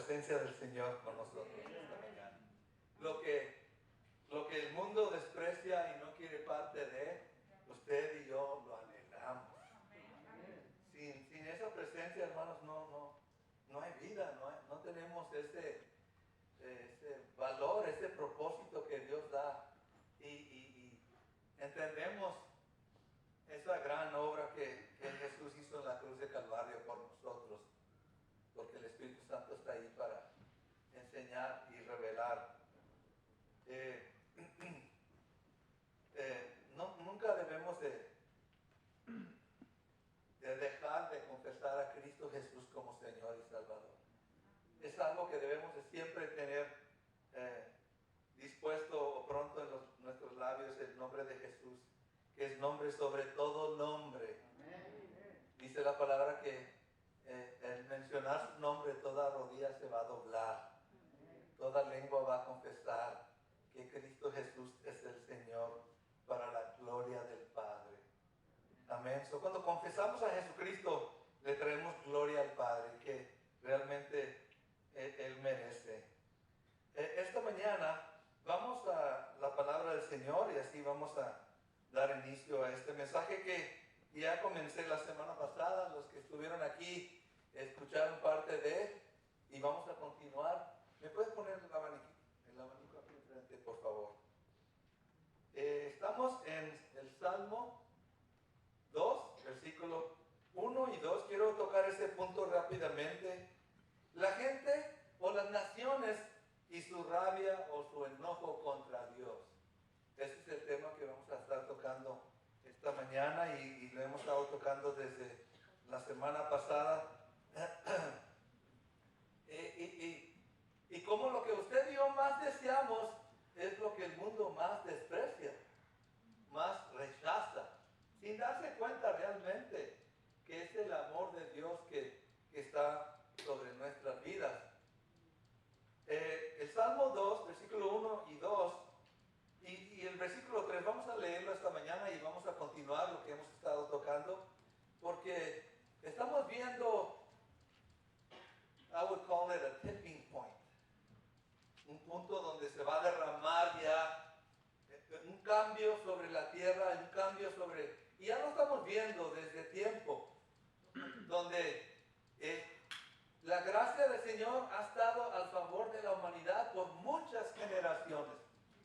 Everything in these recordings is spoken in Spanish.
presencia del Señor con nosotros esta mañana. Lo que el mundo desprecia y no quiere parte de, usted y yo lo anhelamos. Sin esa presencia, hermanos, no hay vida, no tenemos ese valor, ese propósito que Dios da. Y entendemos esa gran obra que Jesús hizo en la cruz de Calvario por nosotros, porque el Espíritu Santo está ahí para enseñar y revelar. Nunca debemos de dejar de confesar a Cristo Jesús como Señor y Salvador. Es algo que debemos de siempre tener dispuesto o pronto en nuestros labios, el nombre de Jesús, que es nombre sobre todo nombre. Dice la palabra que al mencionar su nombre toda rodilla se va a doblar, toda lengua va a confesar que Cristo Jesús es el Señor para la gloria del Padre. Amén. Cuando confesamos a Jesucristo, le traemos gloria al Padre, que realmente Él merece. Esta mañana vamos a la palabra del Señor y así vamos a dar inicio a este mensaje que ya comencé la semana pasada. Los que estuvieron aquí escucharon parte de él y vamos a continuar. ¿Me puedes poner el abanico aquí enfrente, por favor? Estamos en el Salmo 2, versículo 1 y 2. Quiero tocar ese punto rápidamente. La gente o las naciones y su rabia o su enojo contra Dios. Ese es el tema que vamos a estar tocando esta mañana y lo hemos estado tocando desde la semana pasada. Y como lo que usted y yo más deseamos es lo que el mundo más desprecia, más rechaza, sin darse cuenta realmente que es el amor de Dios que está sobre nuestras vidas. El Salmo 2, versículo 1 y 2, y el versículo 3, vamos a leerlo esta mañana y vamos a continuar lo que hemos estado tocando, porque estamos viendo, I would call it a tipping point, un punto donde se va a derramar ya un cambio sobre la tierra, un cambio y ya lo estamos viendo desde tiempo, donde la gracia del Señor ha estado al favor de la humanidad por muchas generaciones,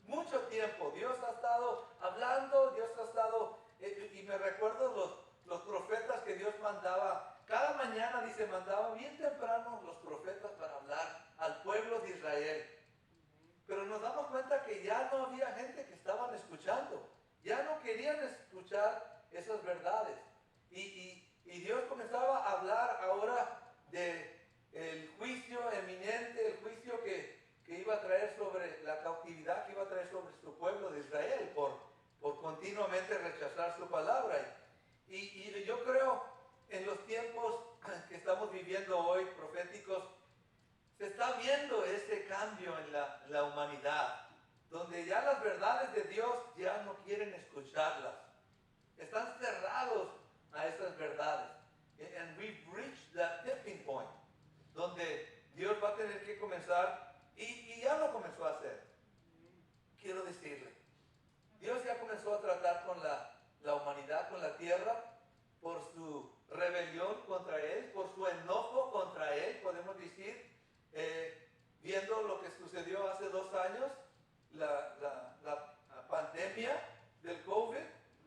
mucho tiempo. Dios ha estado hablando, Dios ha estado, y me recuerdo los profetas que Dios mandaba. Cada mañana, dice, mandaba bien temprano los profetas para hablar al pueblo de Israel. Pero nos damos cuenta que ya no había gente que estaban escuchando. Ya no querían escuchar esas verdades. Y Dios comenzaba a hablar ahora del juicio eminente, el juicio que iba a traer sobre la cautividad, que iba a traer sobre su pueblo de Israel por continuamente rechazar su palabra. Y yo creo en los tiempos que estamos viviendo hoy, proféticos, se está viendo ese cambio en la humanidad, donde ya las verdades de Dios ya no quieren escucharlas. Están cerrados a esas verdades. And we've reached that tipping point, donde Dios va a tener que comenzar, y ya lo comenzó a hacer. Quiero decirle, Dios ya comenzó a tratar con la humanidad, con la tierra, por su rebelión contra Él, por su enojo contra Él, podemos decir, viendo lo que sucedió hace 2 años, la pandemia del COVID,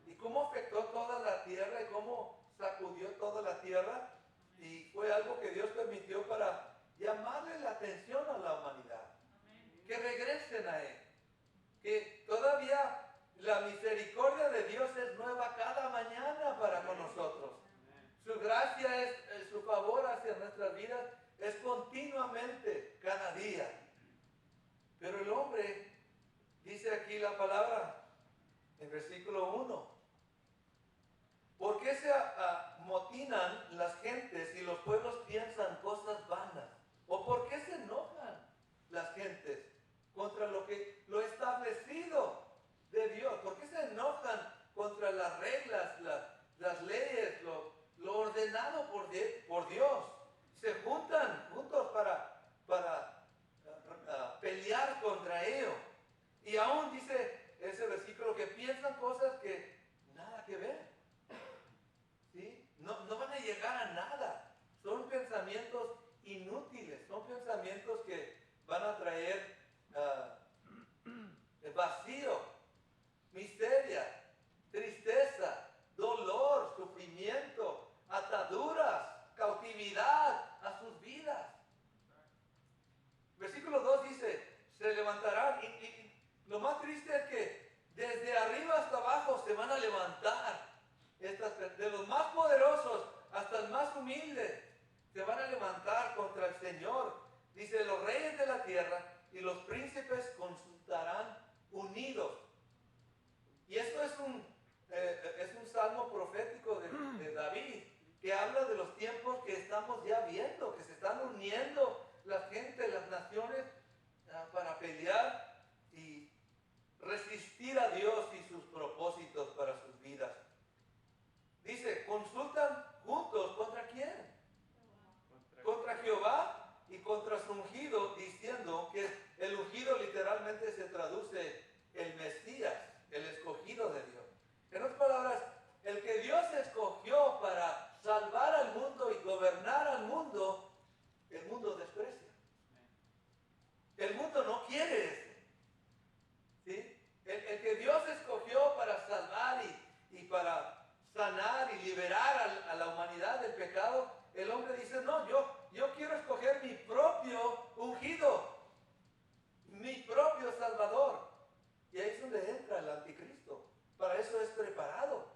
y cómo afectó toda la tierra y cómo sacudió toda la tierra, y fue algo que Dios permitió para llamarle la atención a la humanidad. Que regresen a Él, que todavía la misericordia de Dios es nueva cada mañana para con nosotros. Su gracia es su favor hacia más triste es que desde arriba hasta abajo se van a levantar. De los más poderosos hasta el más humilde se van a levantar contra el Señor. Dice, los reyes de la tierra y los príncipes consultarán unidos. Y esto es un salmo profético de David, que habla de los tiempos que estamos ya viendo, que se están uniendo la gente, las naciones, para pelear y resistir a Dios y sus propósitos para sus vidas. Dice, consultan juntos, ¿contra quién? Contra Jehová y contra su ungido, diciendo que el ungido literalmente se traduce el Mesías, el escogido de Dios. En otras palabras, el que Dios escogió para salvar al mundo y gobernar al mundo, el mundo desprecia. El mundo no quiere eso. ¿Sí? El que Dios escogió para salvar y para sanar y liberar a la humanidad del pecado, el hombre dice, no, yo quiero escoger mi propio ungido, mi propio Salvador. Y ahí es donde entra el anticristo. Para eso es preparado.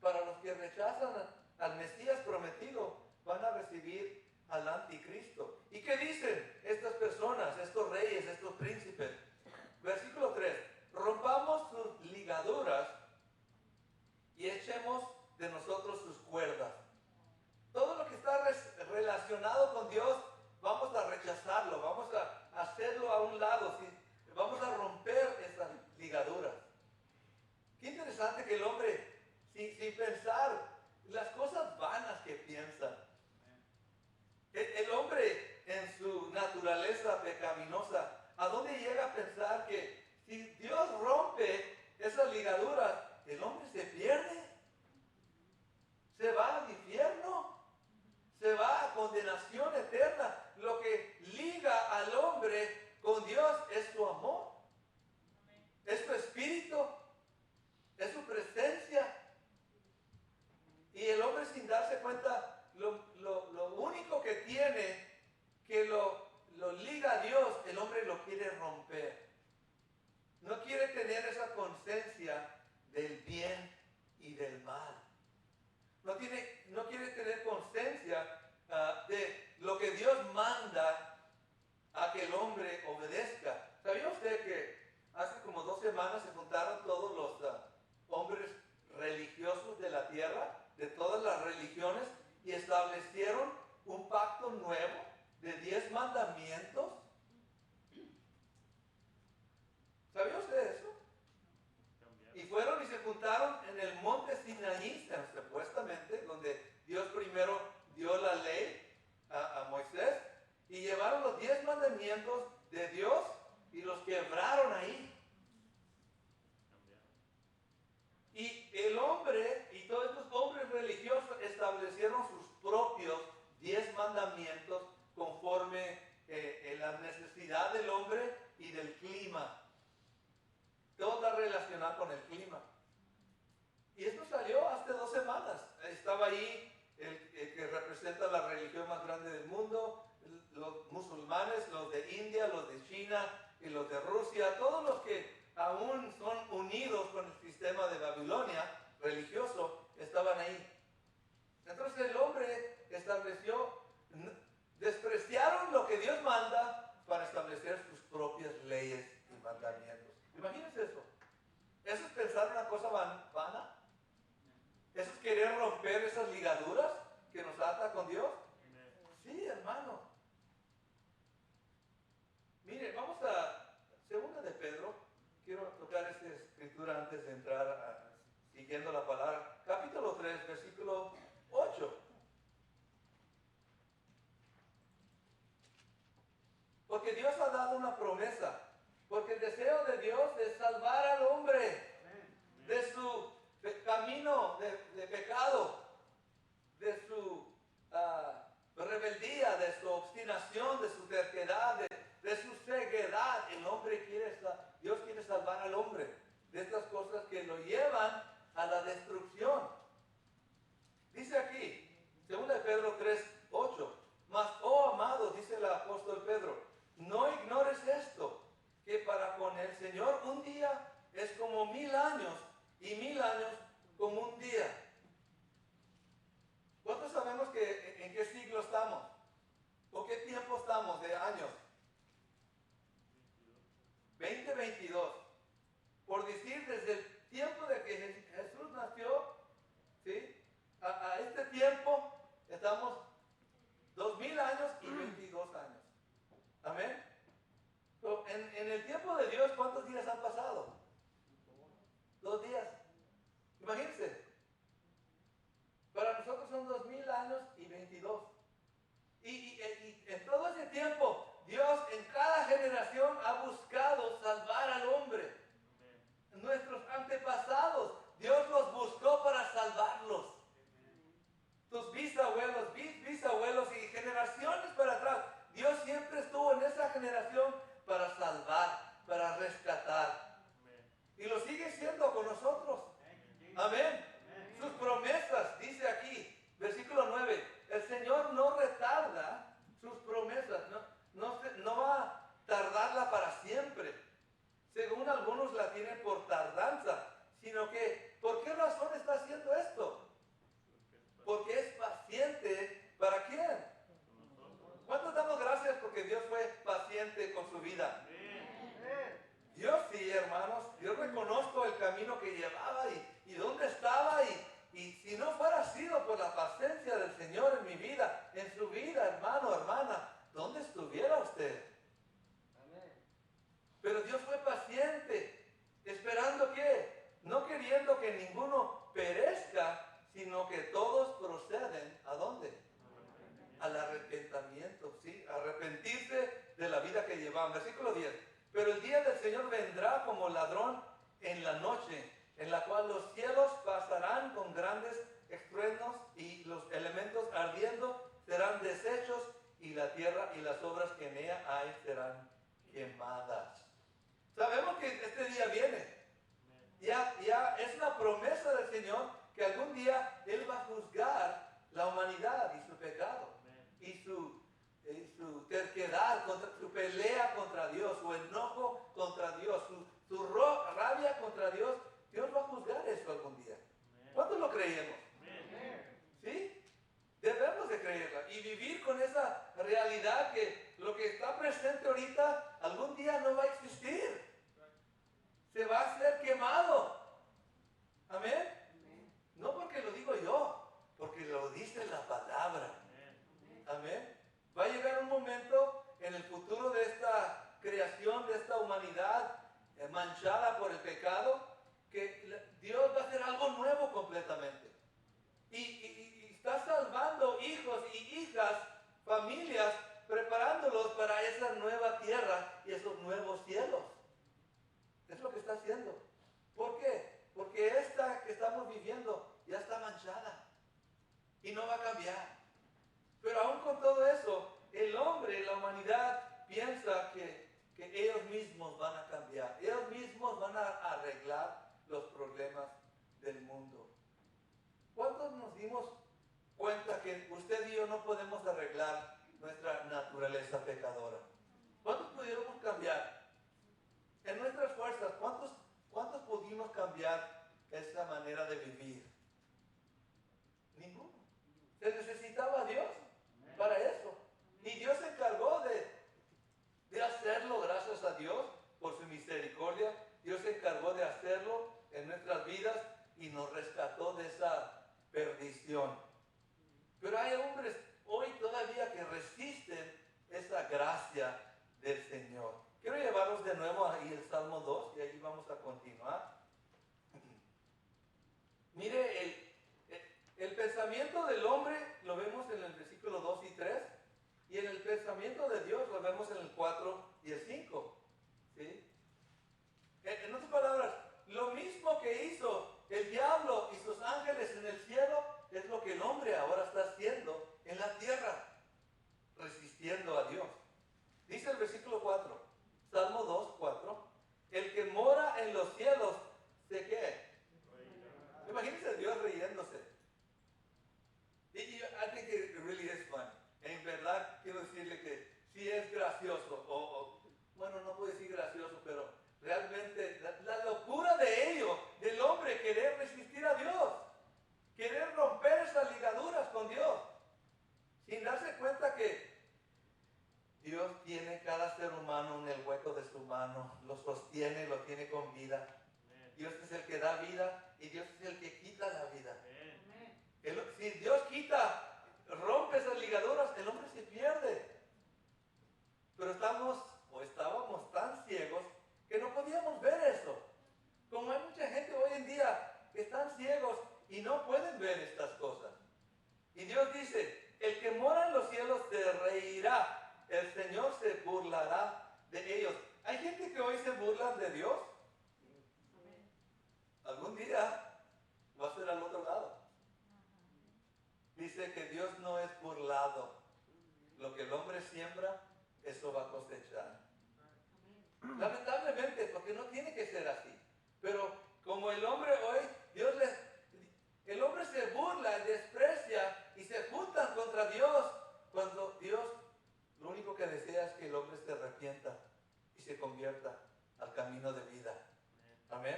Para los que rechazan al Mesías prometido, van a recibir al anticristo. ¿Y qué dicen estas personas, estos reyes, estos príncipes? Versículo 3. Rompamos sus ligaduras y echemos de nosotros sus cuerdas. Todo lo que está relacionado con Dios, vamos a rechazarlo, vamos a hacerlo a un lado, ¿sí? Vamos a romper esas ligaduras. Qué interesante que el hombre, sin pensar las cosas vanas que piensa, el hombre en su naturaleza pecaminosa, ¿a dónde llega a pensar que si Dios rompe esas ligaduras, el hombre se pierde? Se va al infierno, se va a condenación eterna. Lo que liga al hombre con Dios es su amor, es su espíritu, es su presencia. Y el hombre, sin darse cuenta, lo único que tiene que lo liga a Dios, el hombre lo quiere romper. No quiere tener esa conciencia del bien y del mal. No quiere tener conciencia de lo que Dios manda a que el hombre obedezca. ¿Sabía usted que hace como 2 semanas se juntaron todos los hombres religiosos de la tierra, de todas las religiones, y establecieron un pacto nuevo de 10 mandamientos? ¿Sabía usted eso? Y fueron y se juntaron en el monte Sinaí, supuestamente, donde Dios primero dio la ley a Moisés, y llevaron los 10 mandamientos de Dios y los quebraron ahí. Y el hombre y todos estos hombres religiosos establecieron sus propios 10 mandamientos conforme la necesidad del hombre y del clima. Todo está relacionado con el clima. Y esto salió hace 2 semanas. Estaba ahí el que representa la religión más grande del mundo, los musulmanes, los de India, los de China y los de Rusia, todos los que aún son unidos con el sistema de Babilonia religioso, estaban ahí. Entonces el hombre despreciaron lo que Dios manda para establecer sus propias leyes y mandamientos. Imagínense eso. ¿Eso es pensar una cosa vana? ¿Eso es querer romper esas ligaduras que nos ata con Dios? Sí, hermano. Mire, vamos a 2 de Pedro. Quiero tocar esta escritura antes de entrar siguiendo la palabra. Capítulo 3, versículo 8. Porque Dios ha dado una promesa. Porque el deseo de Dios es salvar al hombre de su camino de pecado, de su rebeldía, de su obstinación, de su terquedad, de su ceguedad. Dios quiere salvar al hombre de estas cosas que lo llevan a la destrucción. Dice aquí, 2 de Pedro 3, 8. Mas, oh amados, dice el apóstol Pedro, no ignores esto, que para con el Señor un día fue paciente con su vida. Yo sí, hermanos, yo reconozco el camino que llevaba y dónde estaba y si no fuera sido por la paciencia del Señor en mi vida, en su vida, hermano, hermana, ¿dónde estuviera usted? Pero Dios fue paciente, esperando que, no queriendo que ninguno perezca, sino que todos proceden, ¿a dónde? Al arrepentimiento, ¿sí? Arrepentirse de la vida que llevaban. Versículo 10. Pero el día del Señor vendrá como ladrón en la noche, en la cual los cielos pasarán con grandes estruendos y los elementos ardiendo serán deshechos y la tierra y las obras que en ella hay serán quemadas. Sabemos que este día viene. Ya es una promesa del Señor que algún día Él va a juzgar la humanidad y su pecado y su terquedad, su pelea contra Dios, su enojo contra Dios, su rabia contra Dios. Dios va a juzgar eso algún día. ¿Cuántos lo creemos? ¿Sí? Debemos de creerla y vivir con esa realidad que lo que está presente ahorita algún día no va a existir. Se va a ser quemado. Amén. No porque lo digo yo, porque lo dice la palabra. Amén. Va a llegar un momento en el futuro de esta creación, de esta humanidad manchada por el pecado, que Dios va a hacer algo nuevo completamente. Y está salvando hijos y hijas, familias, preparándolos para esa nueva tierra y esos nuevos cielos. Es lo que está haciendo. ¿Por qué? Porque esta que estamos viviendo ya está manchada y no va a cambiar. Pero aún con todo eso, el hombre, la humanidad, piensa que ellos mismos van a cambiar. Ellos mismos van a arreglar los problemas del mundo. ¿Cuántos nos dimos cuenta que usted y yo no podemos arreglar nuestra naturaleza pecadora? ¿Cuántos pudiéramos cambiar? En nuestras fuerzas, ¿cuántos pudimos cambiar esa manera de vivir? Ninguno. Se necesitaba a Dios para eso. Y Dios se encargó de hacerlo, gracias a Dios, por su misericordia. Dios se encargó de hacerlo en nuestras vidas y nos rescató de esa perdición. Pero hay hombres hoy todavía que resisten esa gracia del Señor. Quiero llevarlos de nuevo ahí al Salmo 2 y ahí vamos a continuar. Mire, el pensamiento del hombre lo vemos en el versículo 2 y 3 y en el pensamiento de Dios lo vemos en el 4 y el 5. ¿Sí? En otras palabras, lo mismo que hizo el diablo y sus ángeles en el cielo es lo que el hombre ahora está haciendo en la tierra, resistiendo a Dios. Dice el versículo 4, Salmo 2, 4, el que mora en los cielos, ¿de qué? Imagínense Dios riéndose. I think it really is fun. En verdad, quiero decirle que sí es gracioso, bueno, no puedo decir gracioso, pero realmente la locura de ello, del hombre querer resistir a Dios, querer romper esas ligaduras con Dios, sin darse cuenta que Dios tiene cada ser humano en el hueco de su mano, lo sostiene, lo tiene con vida. Dios es el que da vida y Dios es el que quita la vida. Si Dios quita, rompe esas ligaduras, el hombre se pierde. Pero estábamos tan ciegos que no podíamos ver eso. Como hay mucha gente hoy en día que están ciegos y no pueden ver estas cosas. Y Dios dice, el que mora en los cielos se reirá, el Señor se burlará de ellos. Hay gente que hoy se burlan de Dios. Algún día va a ser al otro lado. Dice que Dios no es burlado. Lo que el hombre siembra, eso va a cosechar. Lamentablemente, porque no tiene que ser así. Pero como el hombre hoy, el hombre se burla, desprecia y se juntan contra Dios, cuando Dios lo único que desea es que el hombre se arrepienta y se convierta al camino de vida. Amén.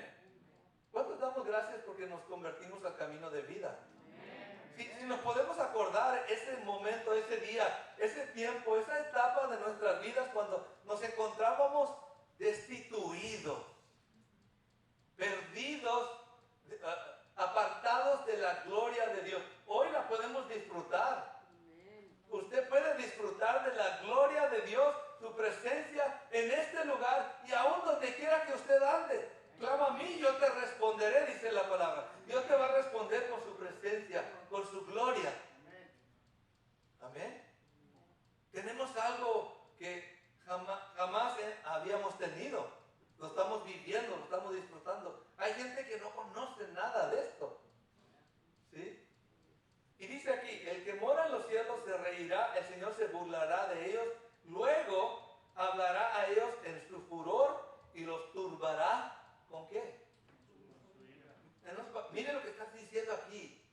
¿Cuántos damos gracias porque nos convertimos al camino de vida? Si nos podemos acordar ese momento, ese día, ese tiempo, esa etapa de nuestras vidas vidas cuando nos encontrábamos destituidos, perdidos, apartados de la gloria de Dios. Hoy la podemos disfrutar. Usted puede disfrutar de la gloria de Dios, su presencia en este lugar y aún donde quiera que usted ande. Clama a mí, yo te responderé, dice la palabra. Dios te va a responder con su presencia, con su gloria. Amén. Tenemos algo que jamás habíamos tenido. Lo estamos viviendo, lo estamos disfrutando. Hay gente que no conoce nada de esto. ¿Sí? Y dice aquí, el que mora en los cielos se reirá, el Señor se burlará de ellos, luego hablará a ellos en su furor y los turbará. ¿Con qué? Mire lo que está diciendo aquí,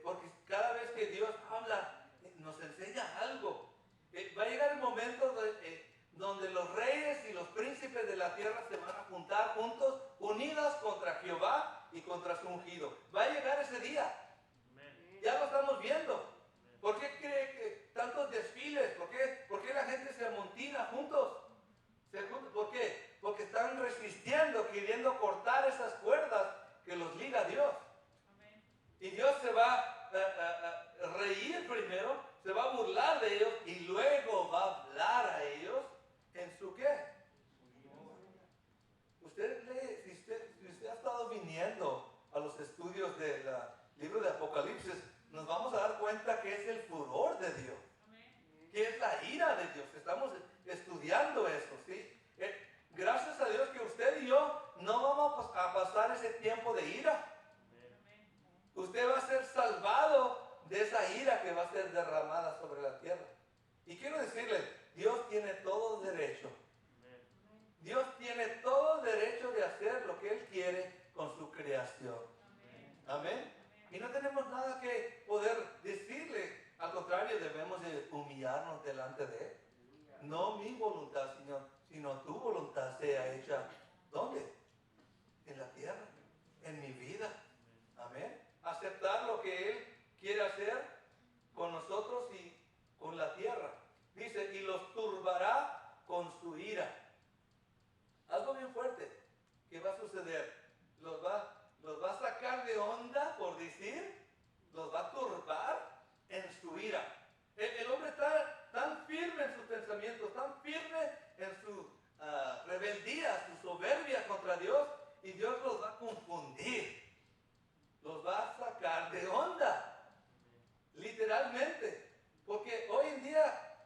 porque cada vez que Dios habla, nos enseña algo. Va a llegar el momento donde los reyes y los príncipes de la tierra se van a juntar juntos, unidas contra Jehová y contra su ungido. Va a llegar ese día. Ya lo estamos viendo. ¿Por qué cree que tantos desfiles? ¿Por qué la gente se amontina juntos? ¿Por qué? Porque están resistiendo, queriendo cortar esas cuerdas que los liga a Dios. Y Dios se va a reír primero, se va a burlar de ellos y luego va a hablar a ellos en su qué. Usted lee, si usted ha estado viniendo a los estudios del libro de Apocalipsis, nos vamos a dar cuenta que es el furor de Dios, que es la ira de Dios. Estamos estudiando eso, ¿sí? Gracias a Dios que usted y yo no vamos a pasar ese tiempo de ira. Usted va a ser salvado de esa ira que va a ser derramada sobre la tierra. Y quiero decirle, Dios tiene todo derecho. Dios tiene todo derecho de hacer lo que Él quiere con su creación. Amén. Y no tenemos nada que poder decirle. Al contrario, debemos de humillarnos delante de Él. No mi voluntad, sino tu voluntad sea hecha. ¿Dónde? En la tierra, en mi vida. Amén. Aceptar lo que Él quiere hacer con nosotros y con la tierra. Dice, y los turbará con su ira. Algo bien fuerte que va a suceder. Los va a sacar de onda, por decir, los va a turbar en su ira. El hombre está tan firme en sus pensamientos, tan firme en su rebeldía, su soberbia contra Dios, y Dios los va a confundir. Los va a sacar de onda, literalmente. Porque hoy en día,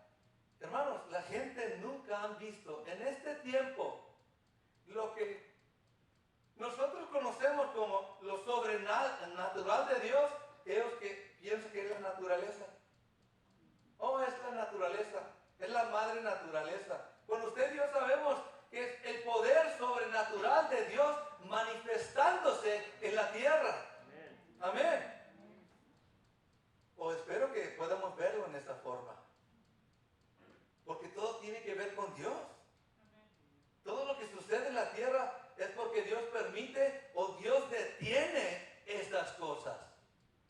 hermanos, la gente nunca han visto en este tiempo lo que nosotros conocemos como lo sobrenatural de Dios. Ellos que piensan que es la naturaleza. Oh, es la naturaleza, es la madre naturaleza. Con usted y yo sabemos que es el poder sobrenatural de Dios manifestándose en la tierra. Amén. O espero que podamos verlo en esa forma. Porque todo tiene que ver con Dios. Todo lo que sucede en la tierra es porque Dios permite o Dios detiene estas cosas.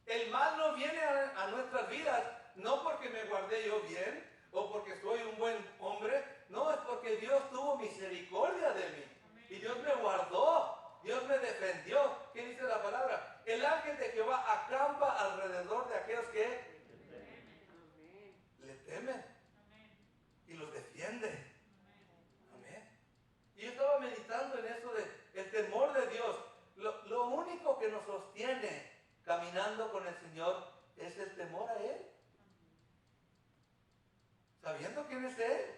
El mal no viene a nuestras vidas no porque me guardé yo bien o porque soy un buen hombre. No, es porque Dios tuvo misericordia de mí. Y Dios me guardó. Dios me defendió. ¿Qué dice la palabra? El ángel de Jehová acampa alrededor de aquellos que le temen y los defiende. Amén. Y yo estaba meditando en eso de el temor de Dios. Lo único que nos sostiene caminando con el Señor es el temor a Él. Sabiendo quién es Él.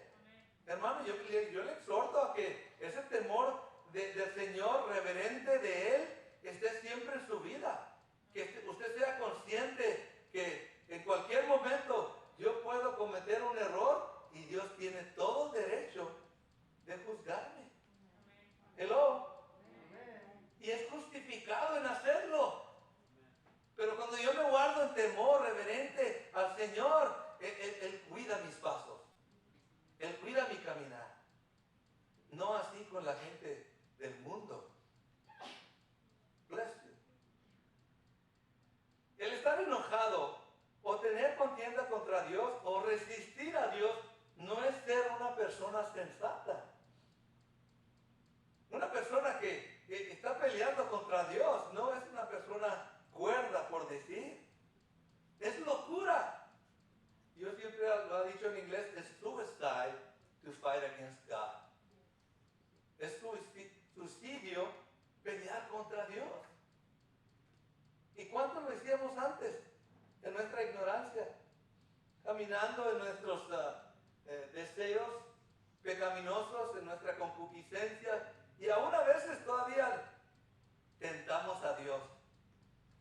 Hermano, yo le exhorto a que ese temor del Señor, reverente de Él, esté siempre en su vida. Que usted sea consciente que en cualquier momento yo puedo cometer un error y Dios tiene todo el derecho de juzgarme. Hello. Y es justificado en hacerlo. Pero cuando yo me guardo en temor reverente al Señor, Él cuida mis pasos. Él cuida mi caminar. No así con la gente del mundo. Bless you. El estar enojado o tener contienda contra Dios o resistir a Dios no es ser una persona persona sensata. Una persona que está peleando contra Dios no es una persona cuerda, por decir. Es locura. Yo siempre lo he dicho en inglés, es suicide to fight against God. Es suicidio pelear contra Dios. ¿Y cuánto lo hacíamos antes? En nuestra ignorancia, caminando en nuestros deseos pecaminosos, en nuestra concupiscencia, y aún a veces todavía tentamos a Dios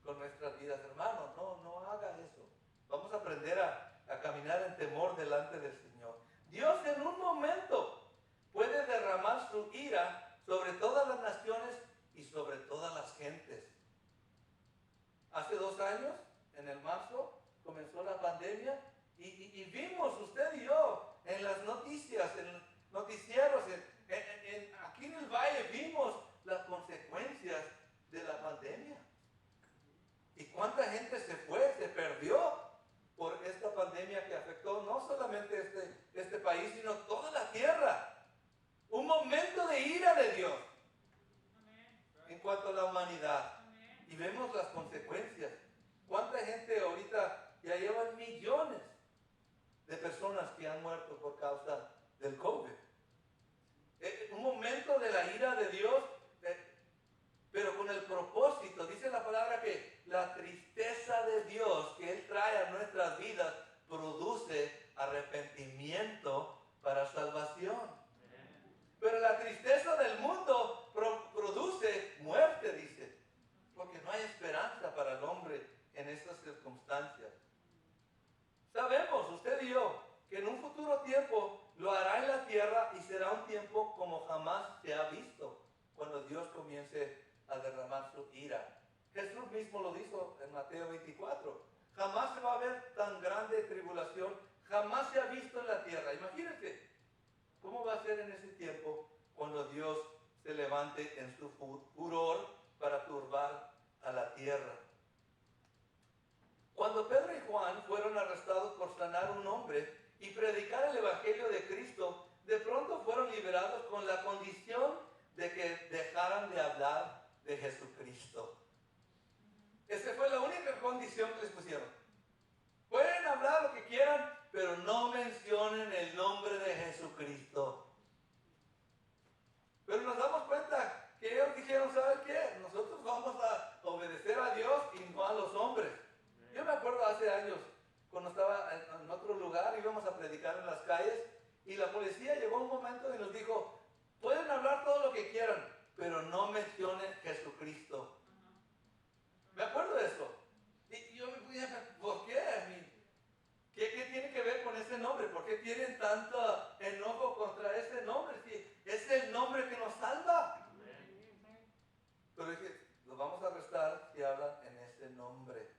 con nuestras vidas. Hermanos, no haga eso. Vamos a aprender a caminar en temor delante del Señor. Dios en un momento puede derramar su ira sobre todas las naciones y sobre todas las gentes. Hace 2 años, en el marzo, comenzó la pandemia y vimos, usted y yo, en las noticias, en noticieros, aquí en el valle vimos las consecuencias de la pandemia. ¿Y cuánta gente se fue, se perdió por esta pandemia que afectó no solamente este país, sino toda la tierra? Un momento de ira de Dios en cuanto a la humanidad. Y vemos las consecuencias. ¿Cuánta gente ahorita ya llevan millones de personas que han muerto por causa del COVID? Un momento de la ira de Dios, pero con el propósito, dice la palabra que la tristeza de Dios que Él trae a nuestras vidas produce arrepentimiento para salvación. Pero la tristeza del mundo produce muerte, dice, porque no hay esperanza para el hombre en estas circunstancias. Sabemos, usted y yo, que en un futuro tiempo lo hará en la tierra y será un tiempo como jamás se ha visto, cuando Dios comience a derramar su ira. Jesús mismo lo dijo en Mateo 24. Jamás se va a ver tan grande tribulación, jamás se ha visto en la tierra. Imagínense cómo va a ser en ese tiempo cuando Dios se levante en su furor para turbar a la tierra. Cuando Pedro y Juan fueron arrestados por sanar a un hombre y predicar el evangelio de Cristo, de pronto fueron liberados con la condición de que dejaran de hablar de Jesucristo. Esa fue la única condición que les pusieron. Pueden hablar lo que quieran, pero no mencionen el nombre de Jesucristo. Pero nos damos cuenta que ellos dijeron, ¿saben qué? Nosotros vamos a obedecer a Dios y no a los hombres. Yo me acuerdo hace años, cuando estaba en otro lugar, íbamos a predicar en las calles, y la policía llegó un momento y nos dijo, pueden hablar todo lo que quieran, pero no mencionen Jesucristo. Me acuerdo de eso. Y yo me fui a, ¿por qué? ¿Qué tiene que ver con ese nombre? ¿Por qué tienen tanto enojo contra ese nombre? Si es el nombre que nos salva. Pero dije, los vamos a arrestar si hablan en ese nombre.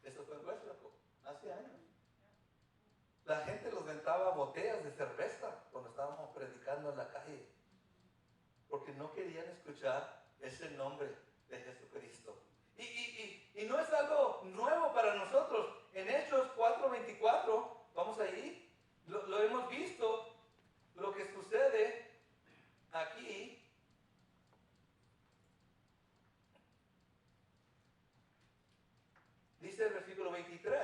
Eso fue en Hueslaco, hace años. La gente los aventaba botellas de cerveza cuando estábamos predicando en la calle, porque no querían escuchar ese nombre de Jesucristo. Y no es algo nuevo para nosotros. En Hechos 4:24, vamos ahí, lo hemos visto, lo que sucede aquí. Dice el versículo 23.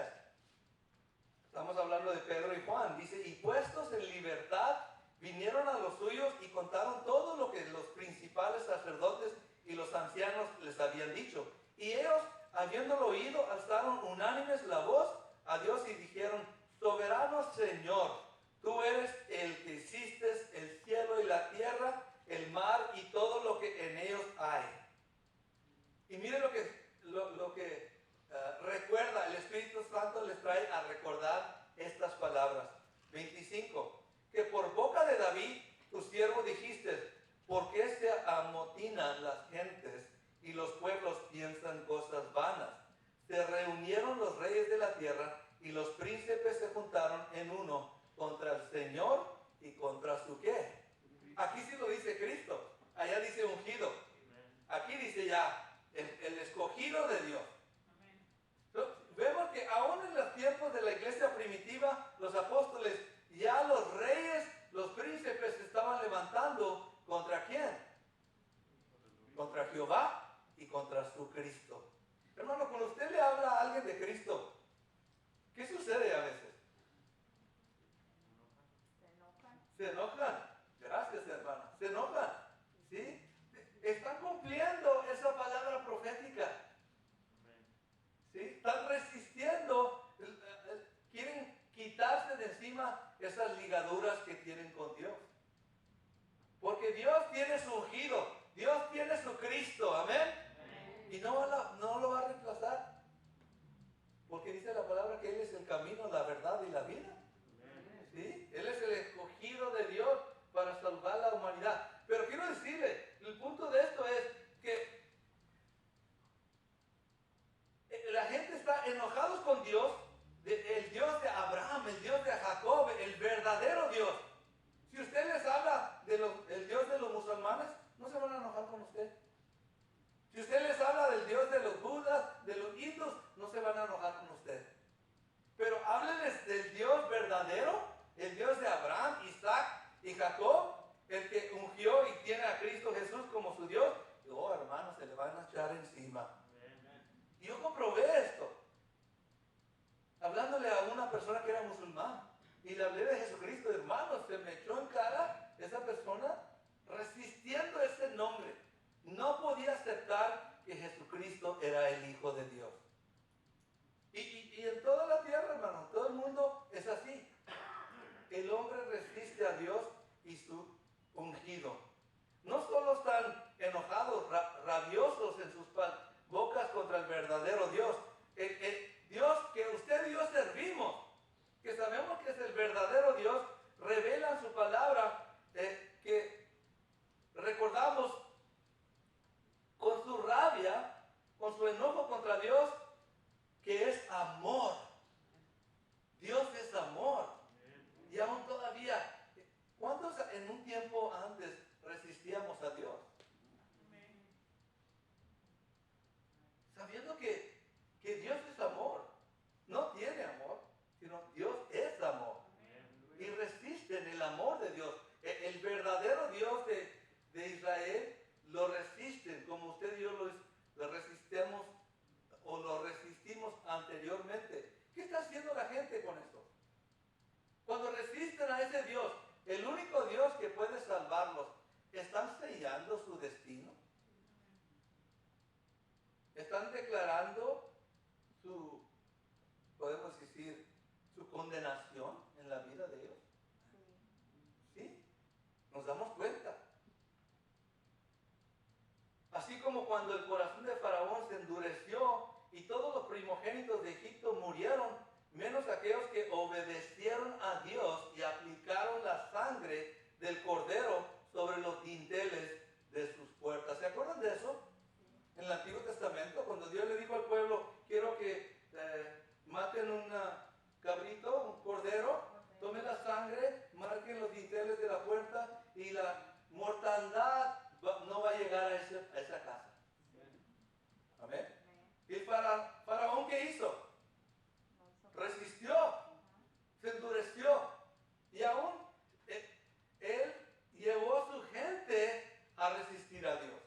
Estamos hablando de Pedro y Juan. Dice, y puestos en libertad, vinieron a los suyos y contaron todo lo que los principales sacerdotes y los ancianos les habían dicho. Y ellos, habiéndolo oído, alzaron unánimes la voz a Dios y dijeron, soberano Señor, tú eres su Cristo. Hermano, cuando usted le habla a alguien de Cristo, ¿qué sucede a veces? Se enojan. Gracias, hermano. Se enojan. ¿Sí? Están cumpliendo esa palabra profética. ¿Sí? Están resistiendo. Quieren quitarse de encima esas ligaduras que tienen con Dios. Porque Dios tiene su ungido. Dios tiene su Cristo. Amén. Y no lo va a reemplazar. Porque dice la palabra que Él es el camino, la verdad y la vida. ¿Sí? Él es el escogido de Dios para salvar la humanidad. Pero quiero decirle, el punto de esto es que la gente está enojados con Dios, el Dios de Abraham, el Dios de Jacob, el verdadero Dios. Si usted les habla del Dios de los musulmanes, no se van a enojar con usted. Si usted les habla del Dios de los budas, de los hindús, no se van a enojar con usted. Pero háblenles del Dios verdadero, el Dios de Abraham, Isaac y Jacob, el que ungió y tiene a Cristo Jesús como su Dios. Oh, hermano, se le van a echar encima. Y yo comprobé esto. Hablándole a una persona que era musulmán. Y le hablé de Jesucristo, hermano, se me echó en cara esa persona resistiendo ese nombre. No podía aceptar que Jesucristo era el Hijo de Dios. Y en toda la tierra, hermano, todo el mundo es así. El hombre resiste a Dios y su ungido. No solo están enojados, rabiosos en sus bocas contra el verdadero Dios. El Dios que usted y yo servimos, que sabemos que es el verdadero Dios, revela en su palabra que recordamos con su rabia, con su enojo contra Dios, que es amor. Dios es amor. Y aún todavía, ¿cuántos en un tiempo antes resistíamos a Dios? Sabiendo que Dios es amor. No tiene amor, sino Dios es amor. Y resisten el amor de Dios. El verdadero Dios de Israel lo resisten, como usted y yo lo resistimos o lo resistimos anteriormente. ¿Qué está haciendo la gente con esto? Cuando resisten a ese Dios, el único Dios que puede salvarlos, ¿están sellando su destino? ¿Están declarando podemos decir, su condenación en la vida de ellos? ¿Sí? Nos damos cuenta. Así como cuando el corazón de Faraón se endureció y todos los primogénitos de Egipto murieron, menos aquellos que obedecieron a Dios y aplicaron la sangre del cordero sobre los dinteles de sus puertas. ¿Se acuerdan de eso? En el Antiguo Testamento, cuando Dios le dijo al pueblo, quiero que maten un cabrito, un cordero, tomen la sangre, marquen los dinteles de la puerta y la mortandad no va a llegar a esa casa. Amén. ¿Y el faraón qué hizo? Resistió, se endureció y aún él llevó a su gente a resistir a Dios.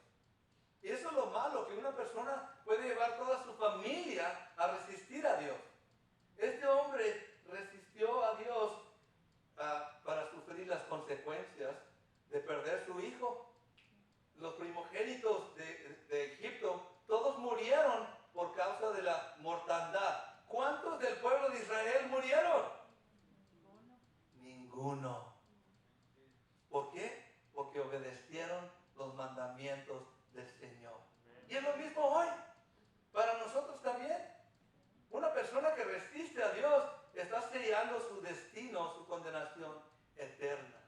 Y eso es lo malo, que una persona puede llevar toda su familia a resistir a Dios. Este hombre resistió a Dios para sufrir las consecuencias de perder su hijo. Los primogénitos de Egipto, todos murieron por causa de la mortandad. ¿Cuántos del pueblo de Israel murieron? Ninguno. ¿Por qué? Porque obedecieron los mandamientos del Señor. Y es lo mismo hoy, para nosotros también. Una persona que resiste a Dios está sellando su destino, su condenación eterna.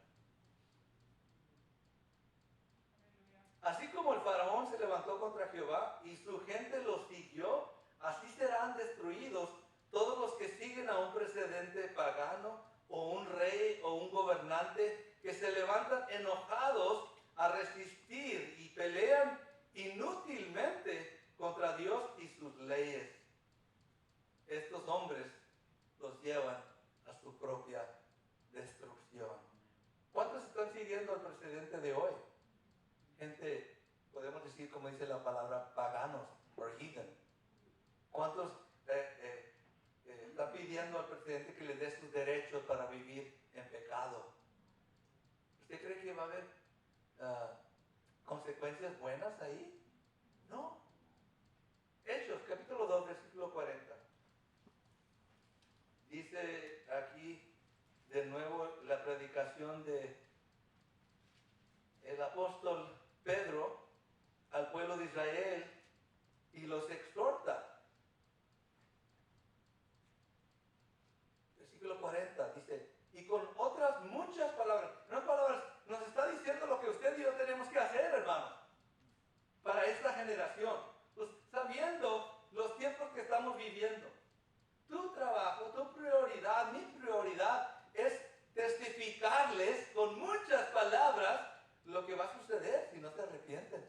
Así como el faraón se levantó contra Jehová y su gente lo siguió, así serán destruidos todos los que siguen a un precedente pagano o un rey o un gobernante que se levantan enojados a resistir y pelean inútilmente contra Dios y sus leyes. Estos hombres los llevan a su propia destrucción. ¿Cuántos están siguiendo al presidente de hoy? Gente, podemos decir, como dice la palabra, paganos, or heathen. ¿Cuántos están pidiendo al presidente que les dé sus derechos para vivir en pecado? ¿Usted cree que va a haber consecuencias buenas ahí? No. Hechos, capítulo 2, versículo 40. Dice aquí de nuevo la predicación de el apóstol Pedro al pueblo de Israel y los exhorta. Versículo 40 dice, y con otras muchas palabras, nos está diciendo lo que usted y yo tenemos que hacer, hermanos, para esta generación. Pues, sabiendo los tiempos que estamos viviendo, tu trabajo, tu prioridad, mi prioridad es testificarles con muchas palabras lo que va a suceder si no se arrepienten.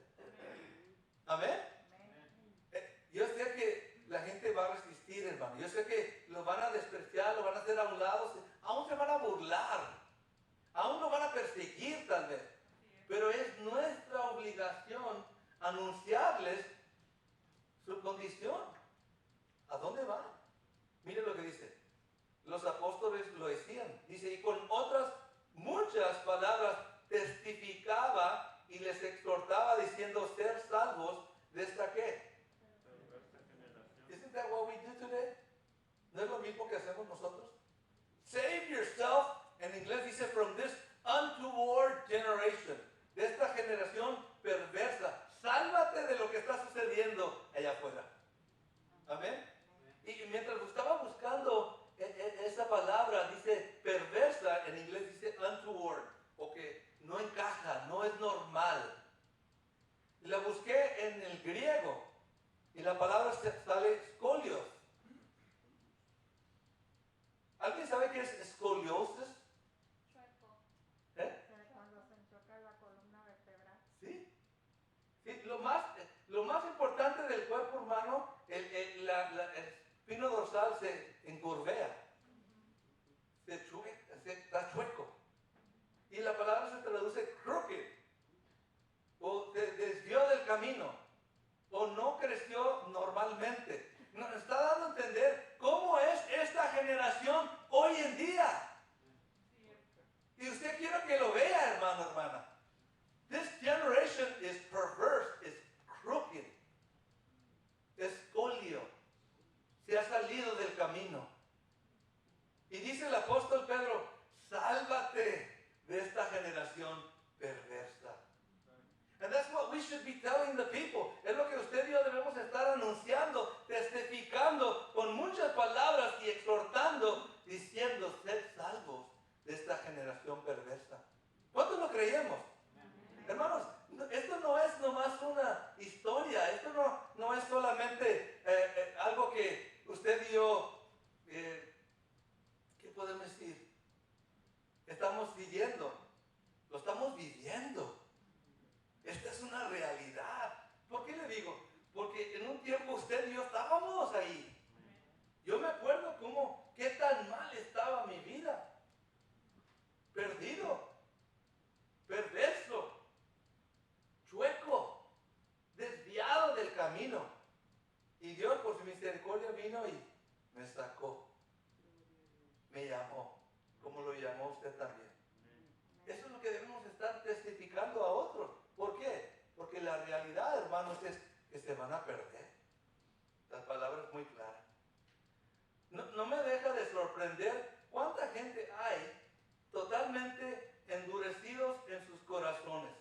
Amén. Yo sé que la gente va a resistir, hermano. Yo sé que lo van a despreciar, lo van a hacer a un lado, aún se van a burlar, aún lo van a perseguir tal vez. Pero es nuestra obligación anunciarles su condición. ¿A dónde van? Mire lo que dice. Los apóstoles lo decían. Dice, y con otras muchas palabras testificaba y les exhortaba diciendo ser salvos de esta ¿qué? Isn't that what we do today? ¿No es lo mismo que hacemos nosotros? Save yourself, en inglés dice from this untoward generation, de esta generación perversa. Sálvate de lo que está sucediendo allá afuera. Amén. Y mientras estaba buscando esa palabra, dice perversa, en inglés dice untoward, o que no encaja, no es normal. La busqué en el griego y la palabra sale scolios. ¿Alguien sabe qué es escoliosis? Chueco. Cuando se choca la columna vertebral. ¿Sí? Sí, lo más importante del cuerpo humano, el espino dorsal se encurvea, se está chueco. Y la palabra se traduce crooked, o se desvió del camino, o no creció normalmente. Nos está dando a entender cómo es esta generación hoy en día. Y usted quiere que lo vea, hermano, hermana. This generation is perverse, is crooked, escolio, se ha salido del camino. Y dice el apóstol Pedro, sálvate de esta generación perversa. And that's what we should be telling the people. Es lo que usted y yo debemos estar anunciando, testificando con muchas palabras y exhortando, diciendo, sed salvos de esta generación perversa. ¿Cuántos lo creemos? Hermanos, esto no es nomás una historia, esto no es solamente algo que usted y yo, ¿qué podemos decir? Estamos siguiendo, lo estamos viviendo. Esta es una realidad. ¿Por qué le digo? Porque en un tiempo usted y yo estábamos ahí. Yo me acuerdo qué tan mal estaba mi vida. Perdido, perverso, chueco, desviado del camino. Y Dios por su misericordia vino y me sacó, me llamó, como lo llamó usted también. Eso es lo que debemos estar testificando a otros. ¿Por qué? Porque la realidad, hermanos, es que se van a perder. La palabra es muy clara. No me deja de sorprender cuánta gente hay totalmente endurecidos en sus corazones.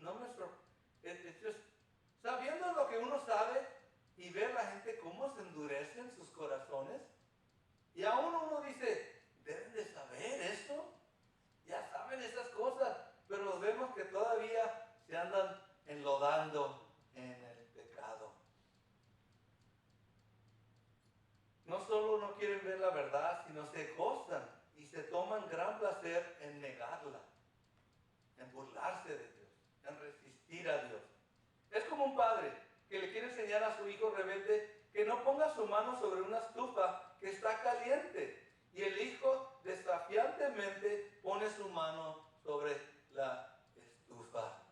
No me sorprende. Sabiendo lo que uno sabe y ver la gente cómo se endurecen sus corazones, y aún uno dice, deben de saber esto, ya saben esas cosas, pero los vemos que todavía se andan enlodando en el pecado. No solo no quieren ver la verdad, sino se gozan y se toman gran placer en negarla, en burlarse de Dios, en resistir a Dios. Es como un padre que le quiere enseñar a su hijo rebelde que no ponga su mano sobre una estufa que está caliente, y el hijo desafiantemente pone su mano sobre la estufa.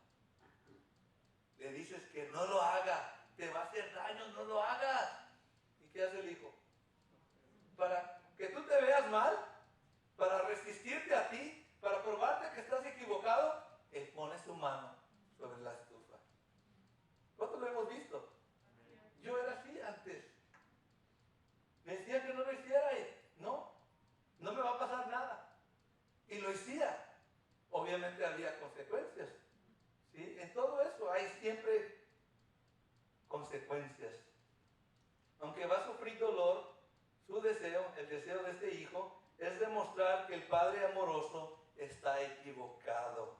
Le dices que no lo haga, te ¿qué hace el hijo? Para que tú te veas mal, para resistirte a ti, para probarte que estás equivocado, él pone su mano sobre la estufa. ¿Cuánto lo hemos visto? Yo era así antes. Me decía que no lo hiciera y no me va a pasar nada. Y lo hacía. Obviamente había consecuencias. ¿Sí? En todo eso hay siempre consecuencias. Aunque va a sufrir dolor, su deseo, el deseo de este hijo, es demostrar que el Padre amoroso está equivocado.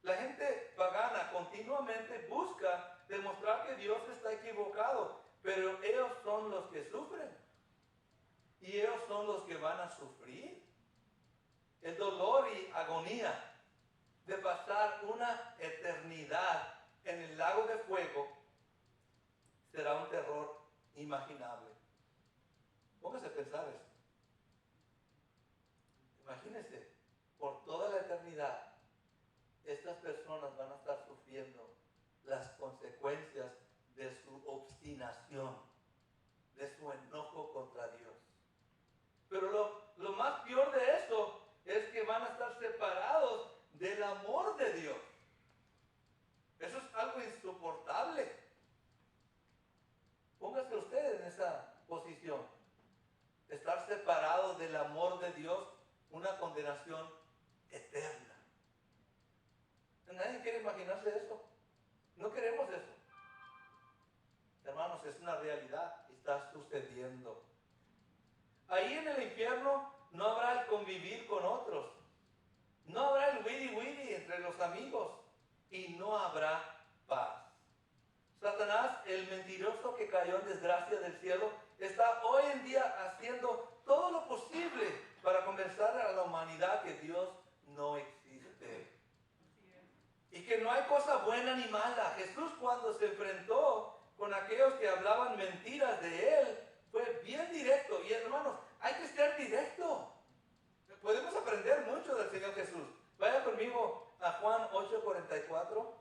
La gente pagana continuamente busca demostrar que Dios está equivocado, pero ellos son los que sufren. Y ellos son los que van a sufrir el dolor y agonía de pasar una eternidad en el lago de fuego. Será un terror inimaginable. Póngase a pensar esto. Imagínense, por toda la eternidad, estas personas van a estar sufriendo las consecuencias de su obstinación, de su enojo contra Dios. Pero lo más peor de esto es que van a estar separados del amor de Dios. Eso es algo insoportable. Póngase usted en esa posición. Estar separado del amor de Dios, una condenación eterna. ¿Nadie quiere imaginarse eso? No queremos eso. Hermanos, es una realidad y está sucediendo. Ahí en el infierno no habrá el convivir con otros. No habrá el wiri entre los amigos. Y no habrá paz. Satanás, el mentiroso que cayó en desgracia del cielo, está hoy en día haciendo todo lo posible para convencer a la humanidad que Dios no existe. Y que no hay cosa buena ni mala. Jesús, cuando se enfrentó con aquellos que hablaban mentiras de Él, fue bien directo. Y hermanos, hay que ser directo. Podemos aprender mucho del Señor Jesús. Vaya conmigo a Juan 8:44.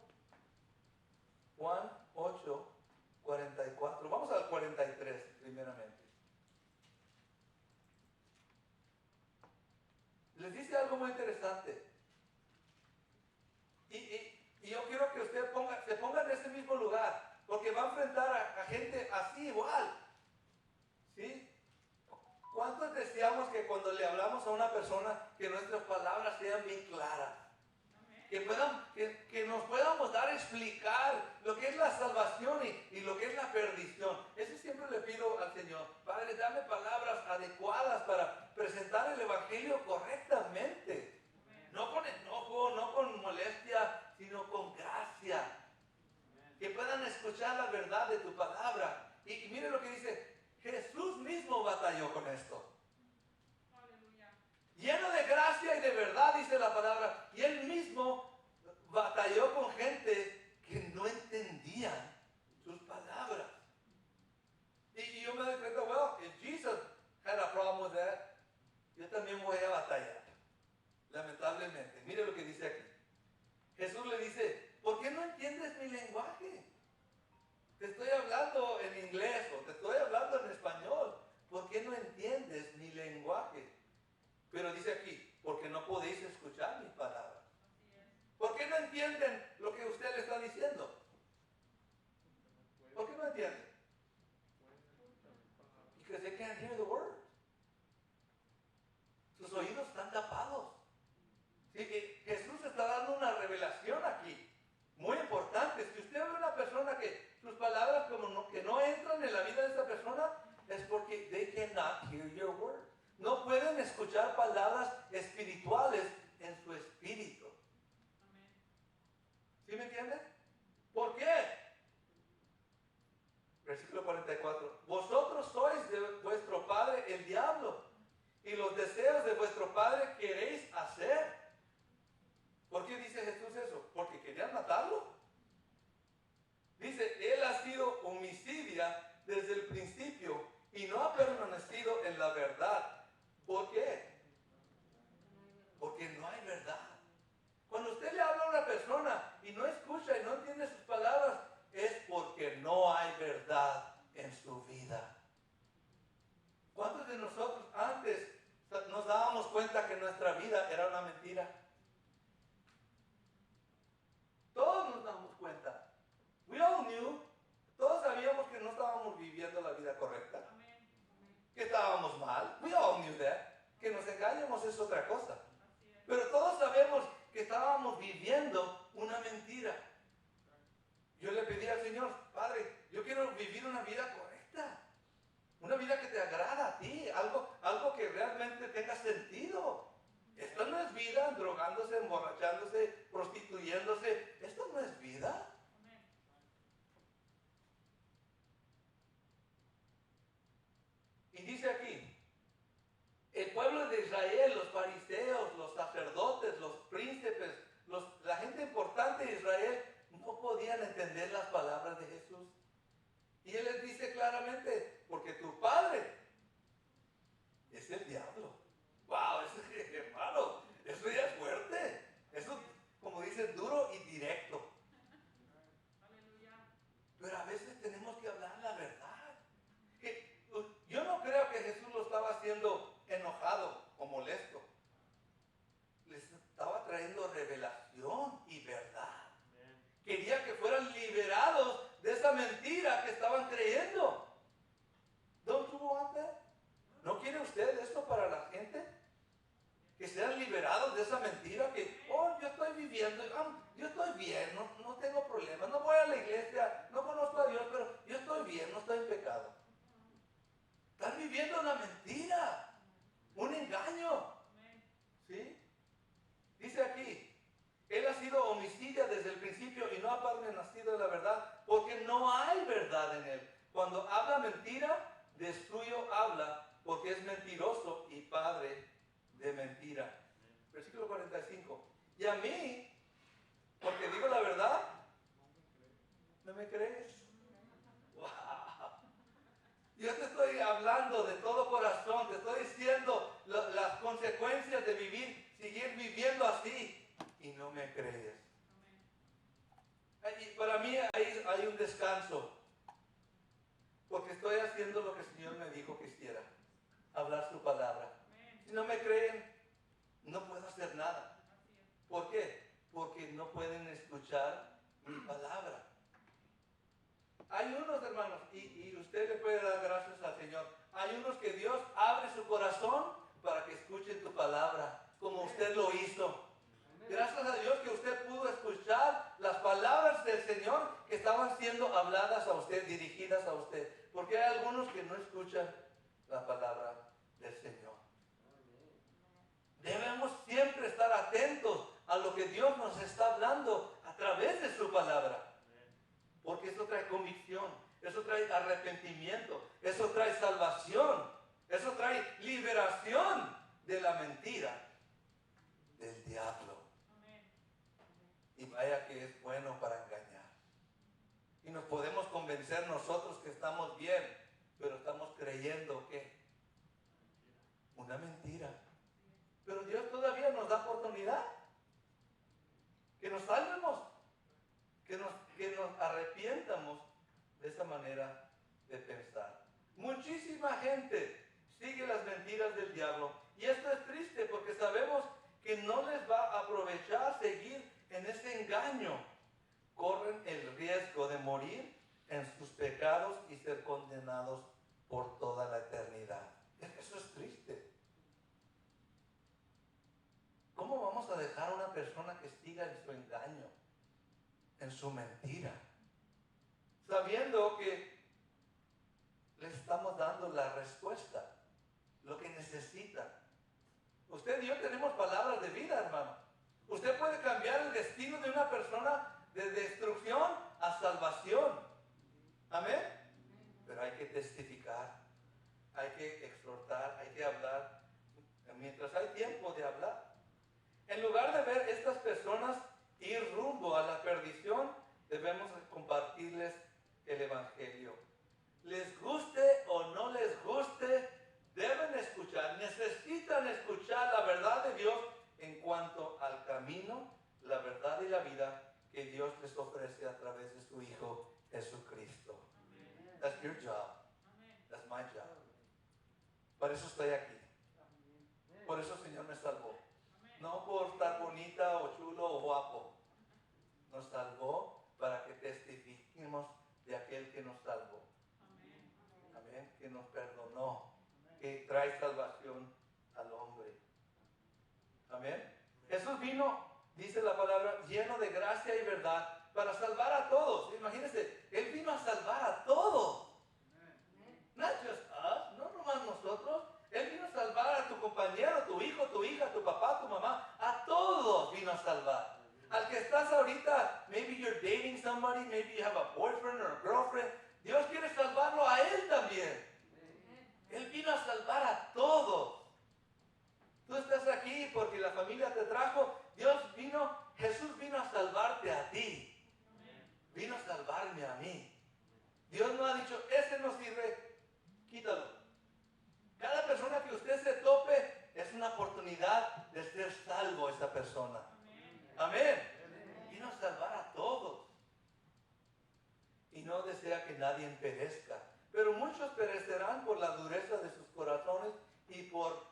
Juan 8:44. Vamos al 43 primeramente. Les dice algo muy interesante. Y yo quiero que usted se ponga en ese mismo lugar, porque va a enfrentar a gente así igual. ¿Sí? ¿Cuántos deseamos que cuando le hablamos a una persona que nuestras palabras sean bien claras? Que nos podamos dar a explicar lo que es la salvación y lo que es la perdición. Eso siempre le pido al Señor. Padre, dame palabras adecuadas para presentar el Evangelio correctamente. No con enojo, no con molestia, sino con gracia. Que puedan escuchar la verdad de tu palabra. Y mire lo que dice, Jesús mismo batalló con esto. Lleno de gracia y de verdad, dice la palabra. Y él mismo batalló con gente que no entendían sus palabras. Y yo me doy cuenta, well, if Jesus had a problem with that, yo también voy a batallar. Lamentablemente. Mire lo que dice aquí. Jesús le dice, ¿por qué no entiendes mi lenguaje? Te estoy hablando en inglés o te estoy hablando en español. ¿Por qué no entiendes mi lenguaje? Pero dice aquí, porque no podéis escuchar mis palabras. ¿Por qué no entienden lo que usted le está diciendo? ¿Por qué no entienden? Because they can't hear the word. Sus oídos están tapados. ¿Sí? Jesús está dando una revelación aquí, muy importante. Si usted ve a una persona que sus palabras que no entran en la vida de esa persona, es porque they cannot hear your word. No pueden escuchar palabras espirituales en su espíritu. una mentira. Todos nos damos cuenta. We all knew. Todos sabíamos que no estábamos viviendo la vida correcta. Que estábamos mal. We all knew that. Que nos engañemos es otra cosa. Pero todos sabemos que estábamos viviendo una mentira. Yo le pedí al Señor, Padre, yo quiero vivir una vida correcta. Una vida que te agrada a ti. Algo que realmente tenga sentido. Esto no es vida, drogándose, emborrachándose, prostituyéndose. Esto no es vida. Y dice aquí, el pueblo de Israel, los fariseos, los sacerdotes, los príncipes, la gente importante de Israel, no podían entender las palabras de Jesús. Y Él les dice claramente, porque tu padre es el diablo. ¡Wow! Hermano, eso ya es fuerte. Eso, como dice, duro y directo. Pero a veces tenemos que hablar la verdad. Yo no creo que Jesús lo estaba haciendo enojado o molesto. Les estaba trayendo revelación y verdad. Quería que fueran liberados de esa mentira que estaban creyendo. ¿Don't you want that? ¿No quiere usted esto para la gente? Que sean liberados de esa mentira que, yo estoy viviendo, yo estoy bien, no tengo problemas, no voy a la iglesia, no conozco a Dios, pero yo estoy bien, no estoy en pecado. Están viviendo una mentira, un engaño. ¿Sí? Dice aquí, él ha sido homicida desde el principio y no ha permanecido de la verdad, porque no hay verdad en él. Cuando habla mentira, de suyo habla, porque es mentiroso y padre de mentira. Versículo 45. Y a mí, porque digo la verdad, ¿no me crees? ¡Wow! Yo te estoy hablando de todo corazón, te estoy diciendo las consecuencias de seguir viviendo así, y no me crees. Y para mí hay un descanso, porque estoy haciendo lo que el Señor me dijo que hiciera, hablar su palabra. Si no me creen, no puedo hacer nada. ¿Por qué? Porque no pueden escuchar mi palabra. Hay unos, hermanos, y usted le puede dar gracias al Señor, hay unos que Dios abre su corazón para que escuchen tu palabra, como usted lo hizo. Gracias a Dios que usted pudo escuchar las palabras del Señor que estaban siendo habladas a usted, dirigidas a usted. Porque hay algunos que no escuchan la palabra del Señor. Debemos siempre estar atentos a lo que Dios nos está hablando a través de su palabra. Porque eso trae convicción, eso trae arrepentimiento, eso trae salvación, eso trae liberación de la mentira del diablo. Y vaya que es bueno para engañar. Y nos podemos convencer nosotros que estamos bien, pero estamos creyendo que una mentira. Pero Dios todavía nos da oportunidad. Que nos salvemos. Que nos arrepientamos de esa manera de pensar. Muchísima gente sigue las mentiras del diablo. Y esto es triste porque sabemos que no les va a aprovechar seguir en ese engaño. Corren el riesgo de morir en sus pecados y ser condenados por toda la eternidad. Eso es triste. ¿Cómo vamos a dejar a una persona que siga en su engaño, en su mentira, sabiendo que le estamos dando la respuesta, lo que necesita? Usted y yo tenemos palabras de vida, hermano. Usted puede cambiar el destino de una persona de destrucción a salvación. Amén. Pero hay que testificar, hay que exhortar, hay que hablar. Mientras hay tiempo de hablar. En lugar de ver estas personas ir rumbo a la perdición, debemos compartirles el Evangelio. Les guste o no les guste, deben escuchar, necesitan escuchar la verdad de Dios en cuanto al camino, la verdad y la vida que Dios les ofrece a través de su Hijo Jesucristo. That's your job. That's my job. Por eso estoy aquí. Por eso el Señor me salvó. No por por estar bonita o chulo o guapo. Nos salvó para que testifiquemos de aquel que nos salvó. Amén. Que nos perdonó. Que trae salvación al hombre. Amén. Jesús vino, dice la palabra, lleno de gracia y verdad para salvar a todos. Imagínense, Él vino a salvar a todos. Not just us, no nomás nosotros. Él vino a salvar a tu compañero, tu hijo, tu hija, tu papá, tu mamá. A todos vino a salvar. Al que estás ahorita, maybe you're dating somebody, maybe you have a boyfriend or a girlfriend. Dios quiere salvarlo a él también. Él vino a salvar a todos. Tú estás aquí porque la familia te trajo. Jesús vino a salvarte a ti. Vino a salvarme a mí. Dios no ha dicho, ese no sirve, quítalo. Cada persona que usted se tope es una oportunidad de ser salvo esa persona. Amén. Vino a salvar a todos. Y no desea que nadie perezca. Pero muchos perecerán por la dureza de sus corazones y por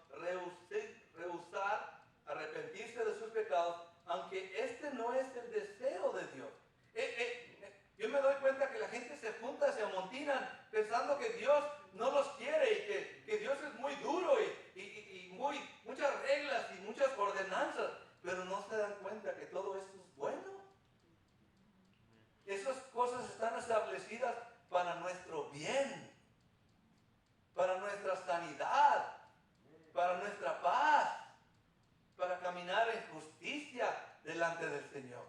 rehusar arrepentirse de sus pecados, aunque este no es el deseo de Dios. Yo me doy cuenta que la gente se junta, se amontinan, pensando que Dios no los quiere y que Dios es muy duro y muchas reglas y muchas ordenanzas, pero no se dan cuenta que todo esto es bueno. Esas cosas están establecidas para nuestro bien, para nuestra sanidad, para nuestra paz, para caminar en justicia delante del Señor.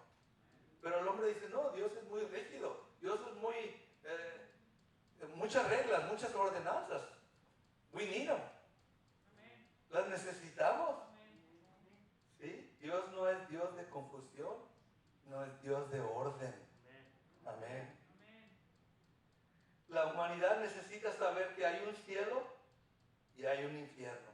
Pero el hombre dice, no, Dios es muy rígido, Dios es muy, muchas reglas, muchas ordenanzas. We need them. Las necesitamos. ¿Sí? Dios no es Dios de confusión, no es Dios de orden. Amén. La humanidad necesita saber que hay un cielo y hay un infierno.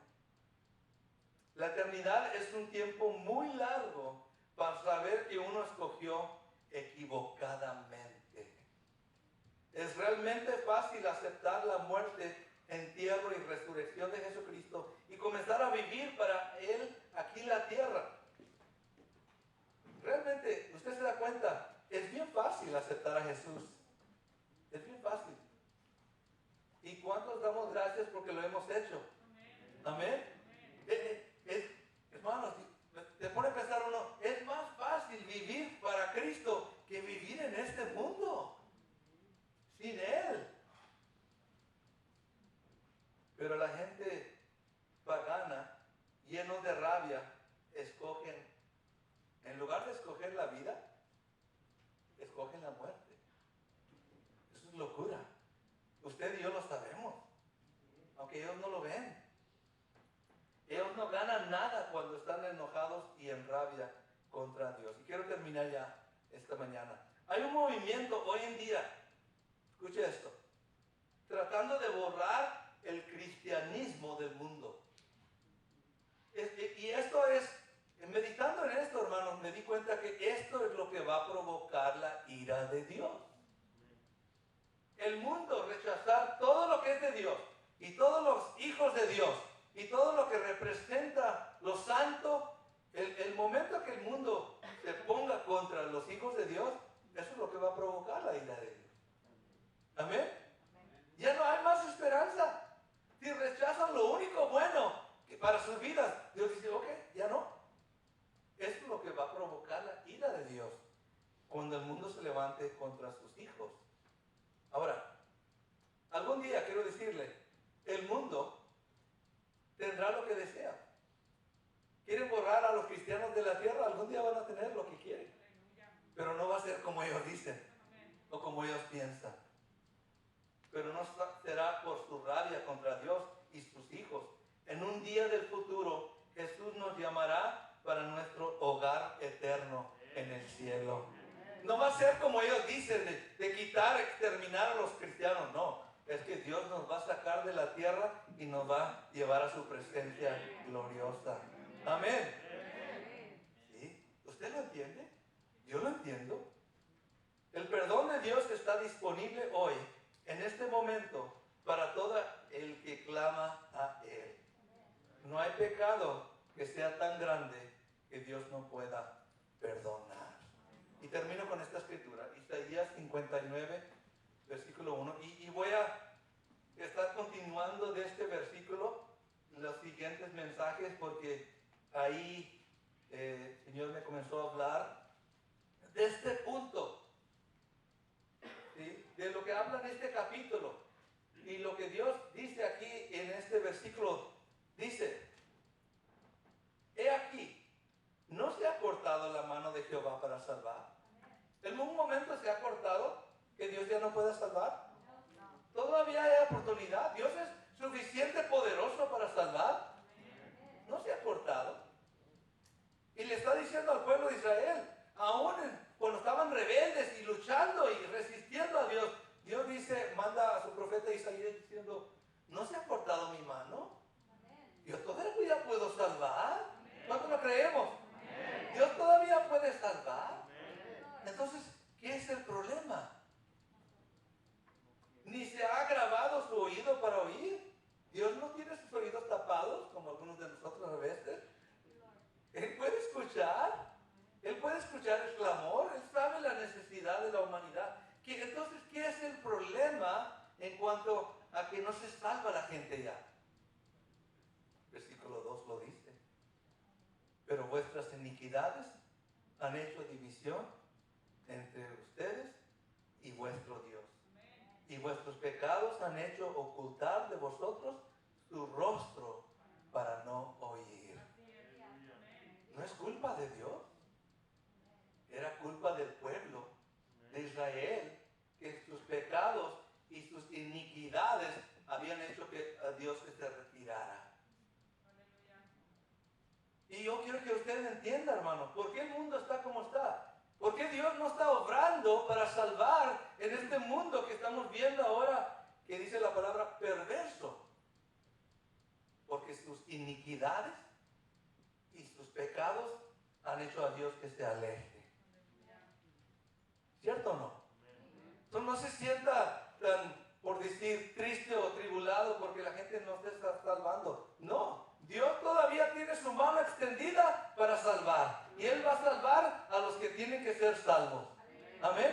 La eternidad es un tiempo muy largo para saber que uno escogió equivocadamente. Es realmente fácil aceptar la muerte, entierro y resurrección de Jesucristo y comenzar a vivir para Él aquí en la tierra. Realmente, usted se da cuenta, es bien fácil aceptar a Jesús. Es bien fácil. ¿Y cuántos damos gracias porque lo hemos hecho? Amén. Hermanos, te pone a pensar uno, es más fácil vivir para Cristo que vivir en este mundo sin Él. Pero la gente pagana, llenos de rabia, escogen, en lugar de escoger la vida, escogen la muerte. Eso es locura. Usted y yo lo sabemos, aunque ellos no lo ven. Ellos no ganan nada cuando están enojados y en rabia contra Dios. Y quiero terminar ya esta mañana. Hay un movimiento hoy en día, escuche esto, tratando de borrar el cristianismo del mundo. Y esto es, meditando en esto, hermanos, me di cuenta que esto es lo que va a provocar la ira de Dios. El mundo rechazar todo lo que es de Dios y todos los hijos de Dios y todo lo que representa lo santo, el momento que el mundo se ponga contra los hijos de Dios, eso es lo que va a provocar la ira de Dios. Amén. Ya no hay más esperanza. Si rechazan lo único bueno que para sus vidas, Dios dice, ok, ya no. Eso es lo que va a provocar la ira de Dios cuando el mundo se levante contra sus hijos. Ahora, algún día quiero decirle, el mundo tendrá lo que desea. Quieren borrar a los cristianos de la tierra, algún día van a tener lo que quieren. Pero no va a ser como ellos dicen o como ellos piensan. Pero no será por su rabia contra Dios y sus hijos. En un día del futuro, Jesús nos llamará para nuestro hogar eterno en el cielo. No va a ser como ellos dicen, de quitar, exterminar a los cristianos, no. Es que Dios nos va a sacar de la tierra y nos va a llevar a su presencia gloriosa. Amén. ¿Sí? ¿Usted lo entiende? Yo lo entiendo. El perdón de Dios está disponible hoy, en este momento, para todo el que clama a Él. No hay pecado que sea tan grande que Dios no pueda perdonar. Y termino con esta escritura, Isaías 59, versículo 1. Y voy a estar continuando de este versículo los siguientes mensajes, porque ahí el Señor me comenzó a hablar de este punto, ¿sí? De lo que habla en este capítulo. Y lo que Dios dice aquí en este versículo, dice: he aquí, ¿no se ha cortado la mano de Jehová para salvar? ¿En un momento se ha cortado que Dios ya no pueda salvar? Todavía hay oportunidad. Dios es suficiente poderoso para salvar. No se ha cortado. Y le está diciendo al pueblo de Israel, aún cuando estaban rebeldes y luchando y resistiendo a Dios, Dios dice, manda a su profeta Isaías diciendo: ¿no se ha cortado mi mano? Yo todavía puedo salvar. ¿Cuánto lo creemos? Dios todavía puede salvar. Entonces, ¿qué es el problema? Ni se ha grabado su oído para oír. Dios no tiene sus oídos tapados, como algunos de nosotros a veces. Él puede escuchar. Él puede escuchar el clamor. Él sabe la necesidad de la humanidad. Entonces, ¿qué es el problema en cuanto a que no se salva la gente ya? Versículo 2 lo dice. Pero vuestras iniquidades han hecho división entre ustedes y vuestro Dios. Y vuestros pecados han hecho ocultar de vosotros su rostro para no oír. No es culpa de Dios. Era culpa del pueblo de Israel, que sus pecados y sus iniquidades habían hecho que a Dios se retirara. Y yo quiero que ustedes entiendan, hermano, ¿por qué el mundo está como está? ¿Por qué Dios no está obrando para salvar en este mundo que estamos viendo ahora, que dice la palabra perverso? Porque sus iniquidades y sus pecados han hecho a Dios que se aleje. ¿Cierto o no? Entonces no se sienta tan, por decir, triste o tribulado porque la gente no se está salvando. No. Dios todavía tiene su mano extendida para salvar. Y Él va a salvar a los que tienen que ser salvos. Amén.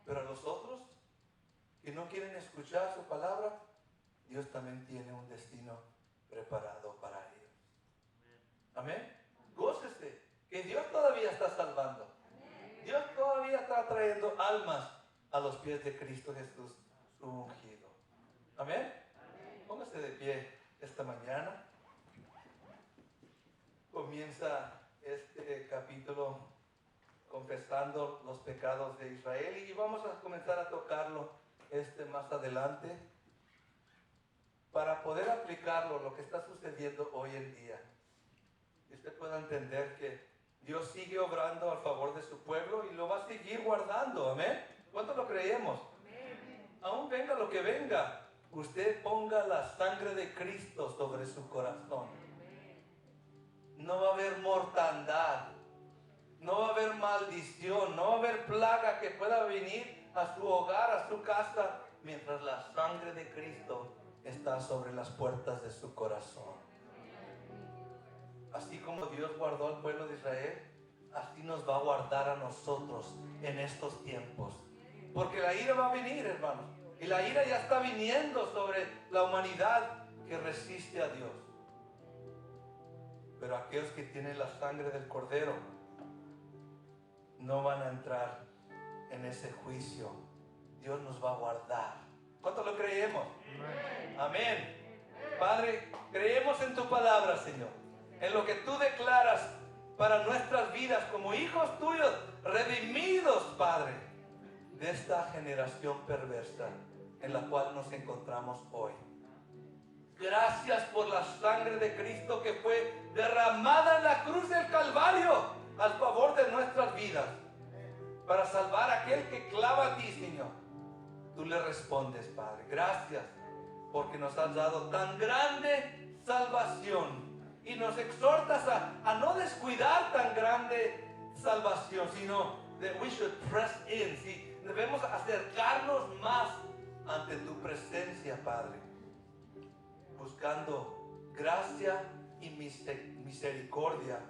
Pero a los otros que no quieren escuchar su palabra, Dios también tiene un destino preparado para ellos. Amén. Gócese que Dios todavía está salvando. Dios todavía está trayendo almas a los pies de Cristo Jesús, su ungido. Amén. Póngase de pie esta mañana. Comienza este capítulo confesando los pecados de Israel y vamos a comenzar a tocarlo más adelante para poder aplicarlo lo que está sucediendo hoy en día. Y usted pueda entender que Dios sigue obrando a favor de su pueblo y lo va a seguir guardando. Amén. ¿Cuánto lo creemos? Aún venga lo que venga, usted ponga la sangre de Cristo sobre su corazón. No va a haber mortandad, no va a haber maldición, no va a haber plaga que pueda venir a su hogar, a su casa, mientras la sangre de Cristo está sobre las puertas de su corazón. Así como Dios guardó al pueblo de Israel, así nos va a guardar a nosotros en estos tiempos. Porque la ira va a venir, hermanos, y la ira ya está viniendo sobre la humanidad que resiste a Dios. Pero aquellos que tienen la sangre del Cordero no van a entrar en ese juicio. Dios nos va a guardar. ¿Cuánto lo creemos? Amén. Padre, creemos en tu palabra, Señor, en lo que tú declaras para nuestras vidas como hijos tuyos, redimidos, Padre, de esta generación perversa en la cual nos encontramos hoy. Gracias por la sangre de Cristo que fue derramada en la cruz del Calvario al favor de nuestras vidas, para salvar a aquel que clama a ti, Señor. Tú le respondes, Padre. Gracias porque nos has dado tan grande salvación y nos exhortas a no descuidar tan grande salvación, sino that we should press in. ¿Sí? Debemos acercarnos más ante tu presencia, Padre, buscando gracia y misericordia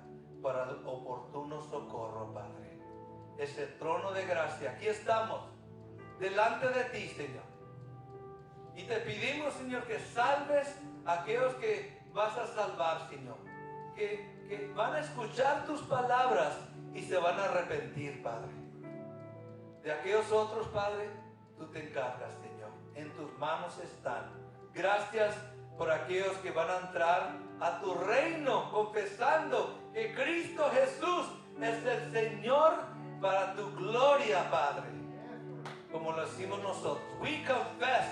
para el oportuno socorro, Padre. Ese trono de gracia, aquí estamos, delante de ti, Señor. Y te pedimos, Señor, que salves a aquellos que vas a salvar, Señor. Que van a escuchar tus palabras y se van a arrepentir, Padre. De aquellos otros, Padre, tú te encargas, Señor. En tus manos están. Gracias por aquellos que van a entrar a tu reino confesando que Cristo Jesús es el Señor para tu gloria, Padre. Como lo decimos nosotros. We confess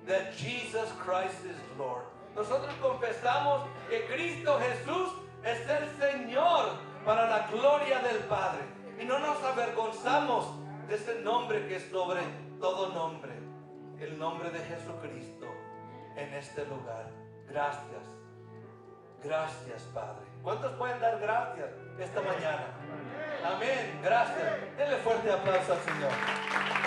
that Jesus Christ is Lord. Nosotros confesamos que Cristo Jesús es el Señor para la gloria del Padre. Y no nos avergonzamos de ese nombre que es sobre todo nombre. El nombre de Jesucristo en este lugar. Gracias. Gracias, Padre. ¿Cuántos pueden dar gracias esta mañana? Amén. Gracias. Denle fuerte aplauso al Señor.